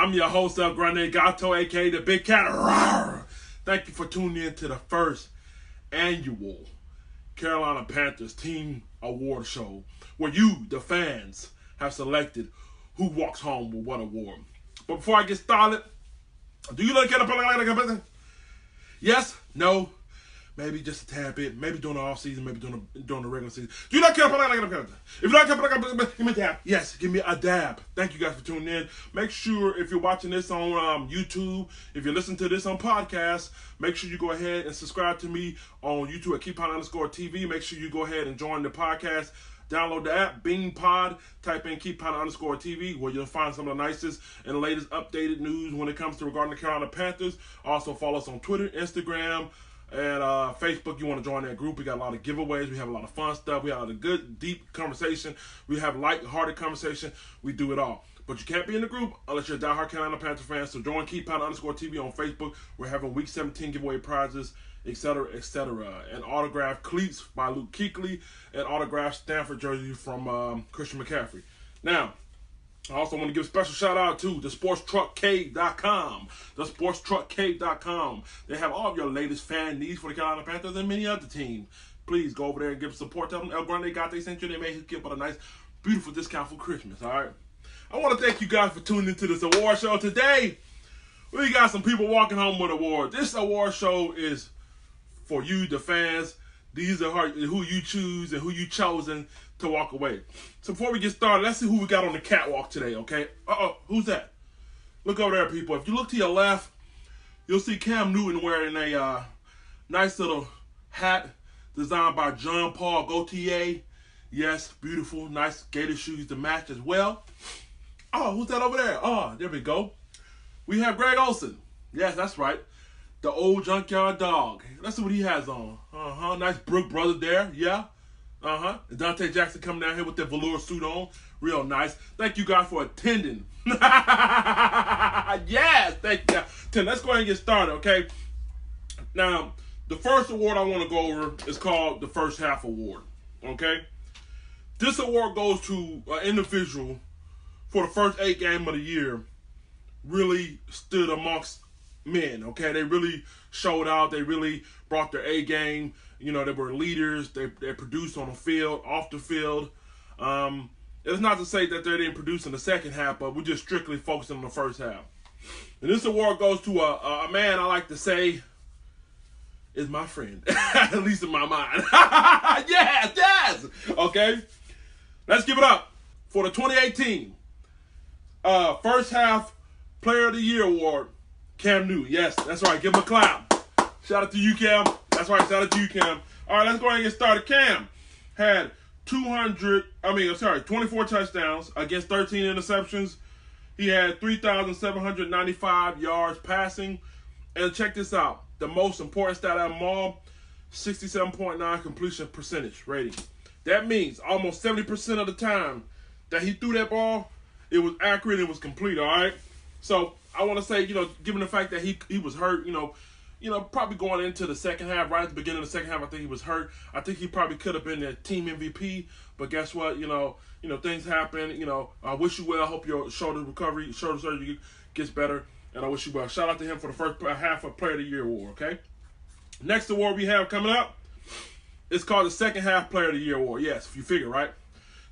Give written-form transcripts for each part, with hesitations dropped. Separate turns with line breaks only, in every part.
I'm your host, El Grande Gato, a.k.a. the Big Cat. Rawr! Thank you for tuning in to the first annual Carolina Panthers Team Award Show, where you, the fans, have selected who walks home with what award. But before I get started, do you like it? Yes? No? Maybe just a tad bit. Maybe during the off season. Maybe during the regular season. Do you like it? If you like it, give me a dab. Yes, give me a dab. Thank you guys for tuning in. Make sure if you're watching this on YouTube, if you're listening to this on podcast, make sure you go ahead and subscribe to me on YouTube at KeepPod_TV. Make sure you go ahead and join the podcast. Download the app, Bing Pod, type in KeepPod_TV, where you'll find some of the nicest and latest updated news when it comes to regarding the Carolina Panthers. Also follow us on Twitter, Instagram, and Facebook. You want to join that group. We got a lot of giveaways. We have a lot of fun stuff. We have a lot of good, deep conversation. We have light-hearted conversation. We do it all. But you can't be in the group unless you're a diehard Carolina Panther fan. So join KeepPod_TV on Facebook. We're having Week 17 giveaway prizes, etc., etc. And autographed cleats by Luke Kuechly and autographed Stanford jersey from Christian McCaffrey. Now, I also want to give a special shout out to thesportstruckcave.com. Thesportstruckcave.com. They have all of your latest fan needs for the Carolina Panthers and many other teams. Please go over there and give support. Tell them El Grande got they sent you. They may give a nice, beautiful discount for Christmas. All right. I want to thank you guys for tuning into this award show today. We got some people walking home with awards. This award show is for you, the fans. These are who you choose and who you chosen to walk away. So before we get started, let's see who we got on the catwalk today, okay? Who's that? Look over there, people. If you look to your left, you'll see Cam Newton wearing a nice little hat designed by John Paul Gaultier. Yes, beautiful, nice gator shoes to match as well. Oh, who's that over there? Oh, there we go. We have Greg Olsen. Yes, that's right. The old junkyard dog. Let's see what he has on. Nice Brook Brothers there. Yeah. Dante Jackson coming down here with that velour suit on. Real nice. Thank you guys for attending. Yes, thank you. Let's go ahead and get started, okay? Now, the first award I want to go over is called the First Half Award, okay? This award goes to an individual for the first 8 games of the year really stood amongst men, okay? They really showed out. They really brought their A game. You know, they were leaders. They produced on the field, off the field. It's not to say that they didn't produce in the second half, but we're just strictly focusing on the first half. And this award goes to a man I like to say is my friend, at least in my mind. Yes. Okay, let's give it up for the 2018 First Half Player of the Year Award, Cam Newton. Yes, that's right. Give him a clap. Shout out to you, Cam. That's right. Shout out to you, Cam. All right, let's go ahead and get started. Cam had 24 touchdowns against 13 interceptions. He had 3,795 yards passing. And check this out. The most important stat out of them all, 67.9 completion percentage rating. That means almost 70% of the time that he threw that ball, it was accurate, it was complete, all right? So I want to say, given the fact that he was hurt, probably going into the second half, right at the beginning of the second half, I think he was hurt. I think he probably could have been the team MVP, but guess what? Things happen. I wish you well. I hope your shoulder surgery gets better, and I wish you well. Shout out to him for the first half of Player of the Year award, okay? Next award we have coming up, it's called the Second Half Player of the Year award. Yes, if you figure, right?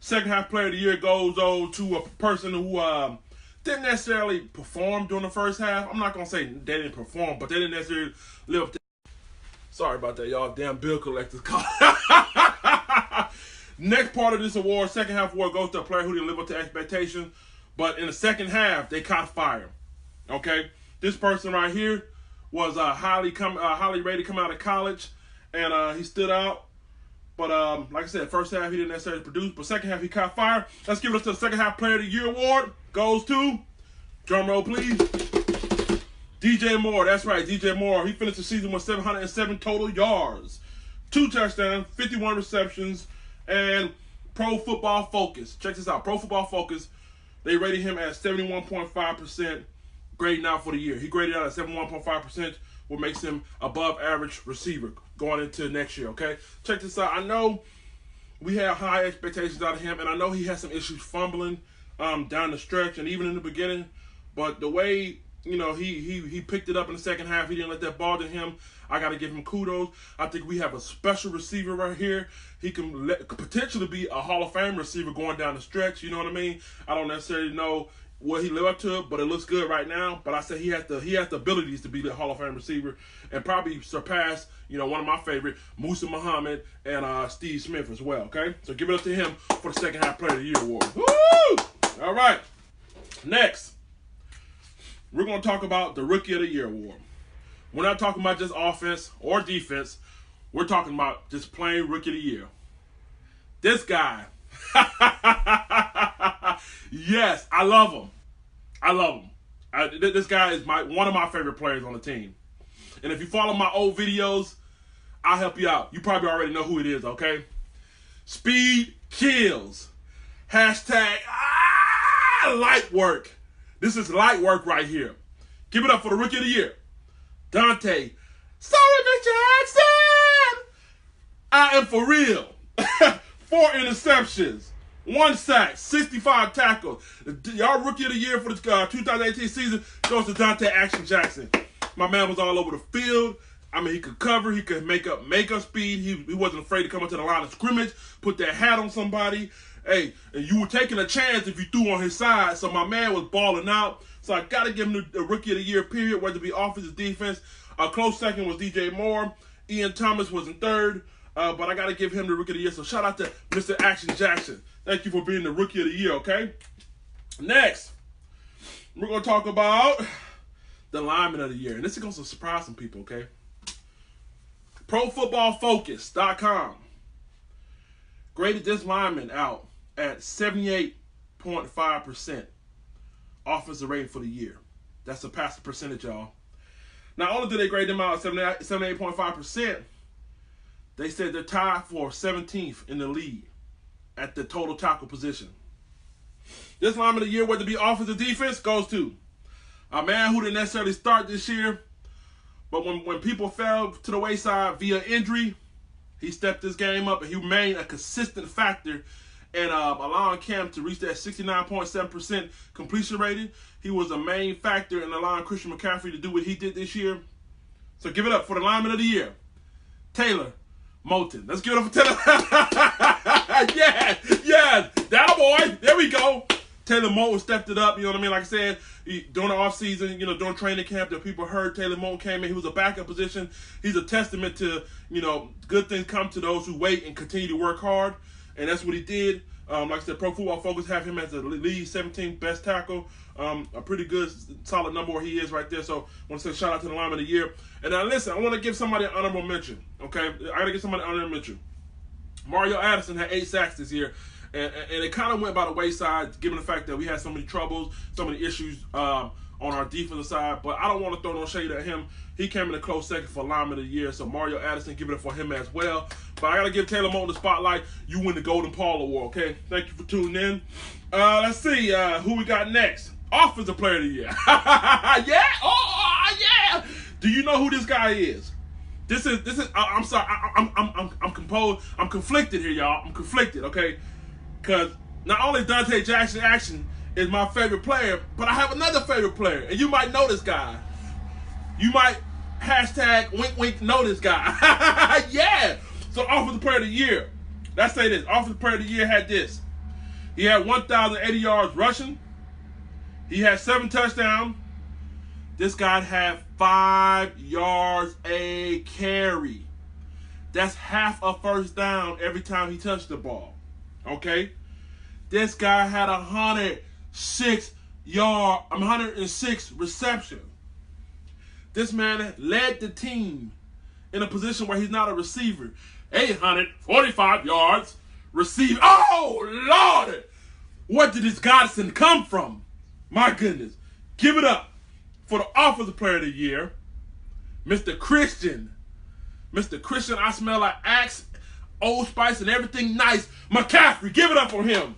Second Half Player of the Year goes to a person who didn't necessarily perform during the first half. I'm not going to say they didn't perform, but they didn't necessarily live up to. Sorry about that, y'all. Damn bill collectors call. Next part of this award, second half award, goes to a player who didn't live up to expectations, but in the second half, they caught fire. Okay? This person right here was highly rated coming out of college, and he stood out. But like I said, first half he didn't necessarily produce, but second half he caught fire. Let's give it up to the Second Half Player of the Year award. Goes to, drum roll please, DJ Moore. That's right, DJ Moore. He finished the season with 707 total yards, 2 touchdowns, 51 receptions, and Pro Football Focus. Check this out. Pro Football Focus, they rated him at 71.5% grading out for the year. He graded out at 71.5%, what makes him above average receiver going into next year, okay? Check this out. I know we have high expectations out of him, and I know he has some issues fumbling down the stretch and even in the beginning, But the way, he picked it up in the second half, he didn't let that bother him. I got to give him kudos. I think we have a special receiver right here. He can potentially be a Hall of Fame receiver going down the stretch. You know what I mean? I don't necessarily know what he lived up to, but it looks good right now. But I said he has the abilities to be the Hall of Fame receiver and probably surpass, one of my favorite, Musa Muhammad and Steve Smith as well. Okay, so give it up to him for the second half Player of the Year award. Woo! All right, next we're gonna talk about the Rookie of the Year award. We're not talking about just offense or defense. We're talking about just plain Rookie of the Year. This guy. Yes, I love him. This guy is one of my favorite players on the team. And if you follow my old videos, I'll help you out. You probably already know who it is, okay? Speed kills. Hashtag light work. This is light work right here. Give it up for the Rookie of the Year. Dante. Sorry, Mr. Jackson. I am for real. 4 interceptions. 1 sack, 65 tackles. Y'all Rookie of the Year for the 2018 season goes to Dante Action Jackson. My man was all over the field. I mean, he could cover. He could make up speed. He wasn't afraid to come up to the line of scrimmage, put that hat on somebody. Hey, and you were taking a chance if you threw on his side. So my man was balling out. So I got to give him the Rookie of the Year, period, whether it be offense or defense. A close second was DJ Moore. Ian Thomas was in third. But I got to give him the Rookie of the Year. So shout out to Mr. Action Jackson. Thank you for being the Rookie of the Year, okay? Next, we're going to talk about the Lineman of the Year. And this is going to surprise some people, okay? ProFootballFocus.com graded this lineman out at 78.5% offensive rating for the year. That's a passing percentage, y'all. Not only did they grade them out at 78.5%, they said they're tied for 17th in the league at the total tackle position. This lineman of the year, whether it be offense or defense, goes to a man who didn't necessarily start this year, but when people fell to the wayside via injury, he stepped his game up and he remained a consistent factor and allowing Cam to reach that 69.7% completion rating. He was a main factor in allowing Christian McCaffrey to do what he did this year. So give it up for the lineman of the year, Taylor Moton. Let's give it up for Taylor. yeah, that boy. There we go. Taylor Moton stepped it up. You know what I mean? Like I said, during the offseason, during training camp, that people heard Taylor Moton came in. He was a backup position. He's a testament to, good things come to those who wait and continue to work hard. And that's what he did. Like I said, Pro Football Focus have him as the league 17th best tackle. A pretty good, solid number where he is right there. So I want to say shout out to the lineman of the year. And now listen, I want to give somebody an honorable mention. Okay, I got to give somebody an honorable mention. Mario Addison had 8 sacks this year. And it kind of went by the wayside, given the fact that we had so many troubles, so many issues on our defensive side. But I don't want to throw no shade at him. He came in a close second for lineman of the year. So Mario Addison, give it up for him as well. But I got to give Taylor Moton the spotlight. You win the Golden Paul Award, okay? Thank you for tuning in. Let's see who we got next. Offensive Player of the Year. Yeah? Oh, yeah. Do you know who this guy is? This is. I'm sorry. I'm composed. I'm conflicted here, y'all. I'm conflicted, okay? Because not only Dante Jackson Action is my favorite player, but I have another favorite player. And you might know this guy. You might hashtag wink wink know this guy. Yeah. So Offensive Player of the Year. Let's say this. Offensive Player of the Year had this. He had 1,080 yards rushing. He had 7 touchdowns. This guy had 5 yards a carry. That's half a first down every time he touched the ball. Okay? This guy had 106 receptions. This man led the team in a position where he's not a receiver. 845 yards received. Oh, Lord! Where did this Godson come from? My goodness. Give it up for the Offensive Player of the Year, Mr. Christian. Mr. Christian, I smell like Axe, Old Spice, and everything nice. McCaffrey, give it up for him.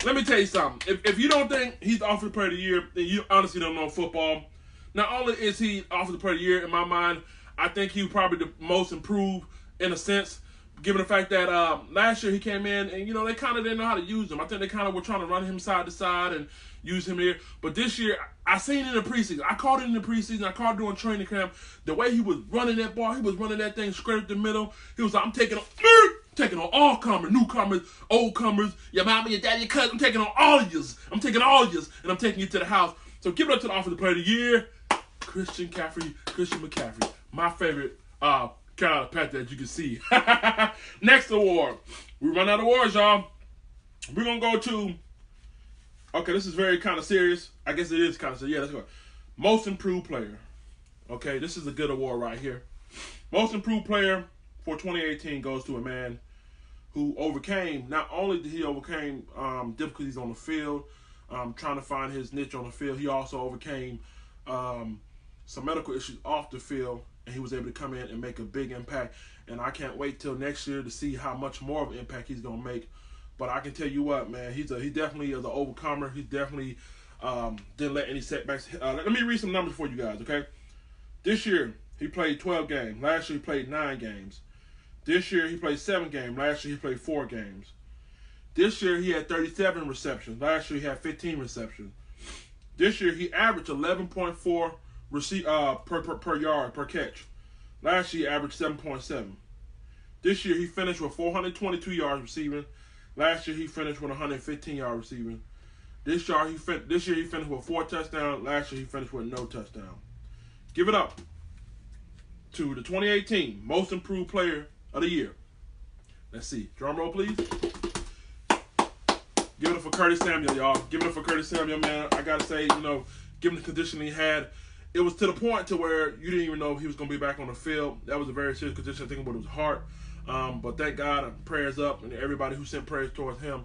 Let me tell you something. If you don't think he's the Offensive Player of the Year, then you honestly don't know football. Not only is he Offensive Player of the Year, in my mind, I think he was probably the most improved in a sense, given the fact that last year he came in and, they kind of didn't know how to use him. I think they kind of were trying to run him side to side and, use him here. But this year, I seen it in the preseason. I called it in the preseason. I called it during training camp. The way he was running that ball, he was running that thing straight up the middle. He was like, I'm taking on all comers, newcomers, old comers, your mama, your daddy, your cousin. I'm taking on all of yous. I'm taking all of yous, and I'm taking you to the house. So give it up to the offensive player of the year, Christian McCaffrey, my favorite Carolina Panther, as you can see. Next award. We run out of awards, y'all. We're going to go to, okay, this is very kind of serious. I guess it is kind of serious. Yeah, let's go. Most Improved Player. Okay, this is a good award right here. Most Improved Player for 2018 goes to a man who overcame, not only did he overcame difficulties on the field, trying to find his niche on the field, he also overcame some medical issues off the field, and he was able to come in and make a big impact. And I can't wait till next year to see how much more of an impact he's going to make. But I can tell you what, man, he definitely is an overcomer. He definitely didn't let any setbacks. Let me read some numbers for you guys, okay? This year, he played 12 games. Last year, he played 9 games. This year, he played 7 games. Last year, he played 4 games. This year, he had 37 receptions. Last year, he had 15 receptions. This year, he averaged 11.4 per yard, per catch. Last year, he averaged 7.7. This year, he finished with 422 yards receiving. Last year, he finished with 115 yards receiving. This year, he finished with 4 touchdowns. Last year, he finished with no touchdown. Give it up to the 2018 Most Improved Player of the Year. Let's see. Drum roll, please. Give it up for Curtis Samuel, y'all. Give it up for Curtis Samuel, man. I got to say, given the condition he had, it was to the point to where you didn't even know if he was going to be back on the field. That was a very serious condition. I think about his heart. But thank God, prayers up, and everybody who sent prayers towards him.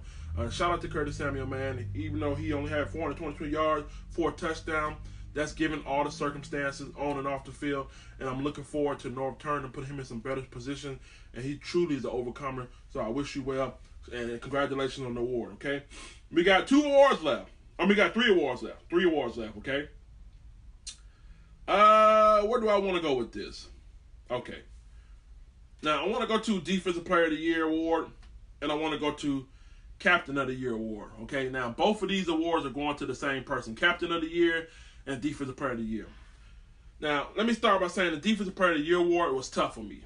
Shout out to Curtis Samuel, man. Even though he only had 422 yards, 4 touchdowns, that's given all the circumstances on and off the field. And I'm looking forward to North Turner and put him in some better position. And he truly is an overcomer. So I wish you well. And congratulations on the award, okay? We got 2 awards left. We got 3 awards left. 3 awards left, okay? Where do I want to go with this? Okay. Now, I want to go to Defensive Player of the Year award, and I want to go to Captain of the Year award, okay? Now, both of these awards are going to the same person, Captain of the Year and Defensive Player of the Year. Now, let me start by saying the Defensive Player of the Year award was tough for me.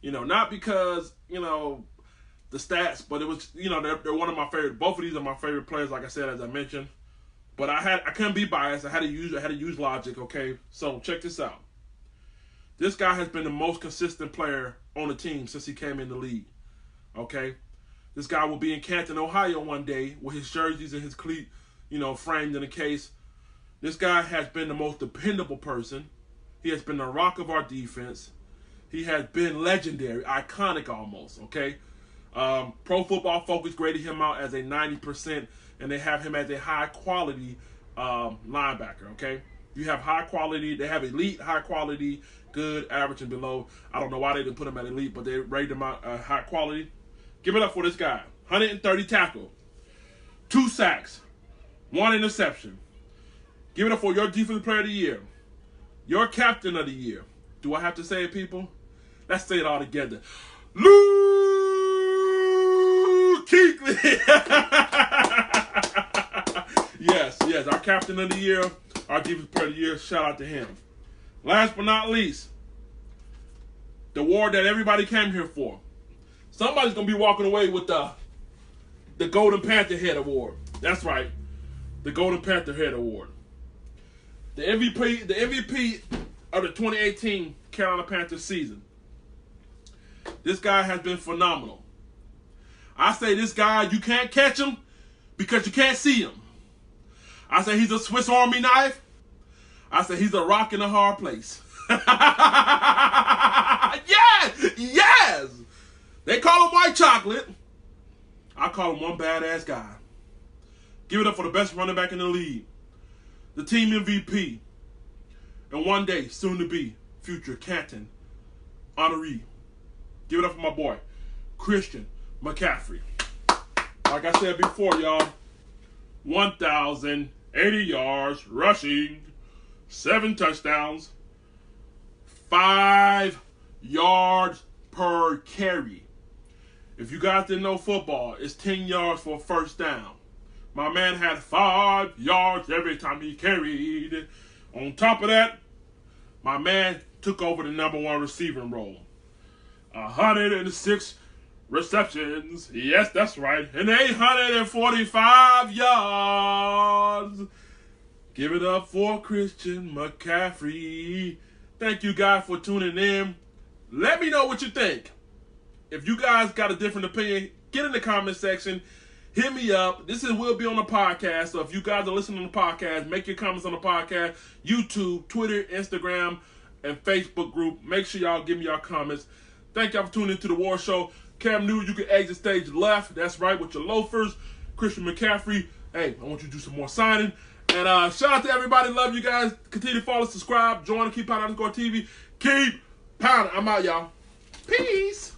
Not because, the stats, but it was, they're one of my favorite. Both of these are my favorite players, like I said, as I mentioned. But I couldn't be biased. I had to use logic, okay? So check this out. This guy has been the most consistent player on the team since he came in the league, okay? This guy will be in Canton, Ohio one day with his jerseys and his cleat, framed in a case. This guy has been the most dependable person. He has been the rock of our defense. He has been legendary, iconic almost, okay? Pro Football Focus graded him out as a 90%, and they have him as a high-quality linebacker, okay? You have high quality. They have elite, high quality, good, average, and below. I don't know why they didn't put him at elite, but they rated him out high quality. Give it up for this guy. 130 tackles, 2 sacks, 1 interception. Give it up for your Defensive Player of the Year, your Captain of the Year. Do I have to say it, people? Let's say it all together. Luke Kuechly. Yes, our Captain of the Year, our Defensive Player of the Year. Shout out to him. Last but not least, the award that everybody came here for. Somebody's gonna be walking away with the Golden Panther Head Award. That's right, the Golden Panther Head Award. The MVP of the 2018 Carolina Panthers season. This guy has been phenomenal. I say this guy, you can't catch him because you can't see him. I say he's a Swiss Army knife. I say he's a rock in a hard place. Yes. They call him white chocolate. I call him one badass guy. Give it up for the best running back in the league, the team MVP, and one day, soon to be, future Canton honoree. Give it up for my boy, Christian McCaffrey. Like I said before, y'all, 1,080 yards rushing, 7 touchdowns, 5 yards per carry. If you guys didn't know football, it's 10 yards for a first down. My man had 5 yards every time he carried. On top of that, my man took over the #1 receiving role. 106 receptions. Yes, that's right. And 845 yards. Give it up for Christian McCaffrey. Thank you guys for tuning in. Let me know what you think. If you guys got a different opinion, get in the comment section. Hit me up. Will be on the podcast. So if you guys are listening to the podcast, make your comments on the podcast. YouTube, Twitter, Instagram, and Facebook group. Make sure y'all give me your comments. Thank y'all for tuning into the War Show. Cam Newton, you can exit stage left. That's right, with your loafers. Christian McCaffrey, hey, I want you to do some more signing. And shout out to everybody. Love you guys. Continue to follow, subscribe, join, keep pounding _TV. Keep pounding. I'm out, y'all. Peace.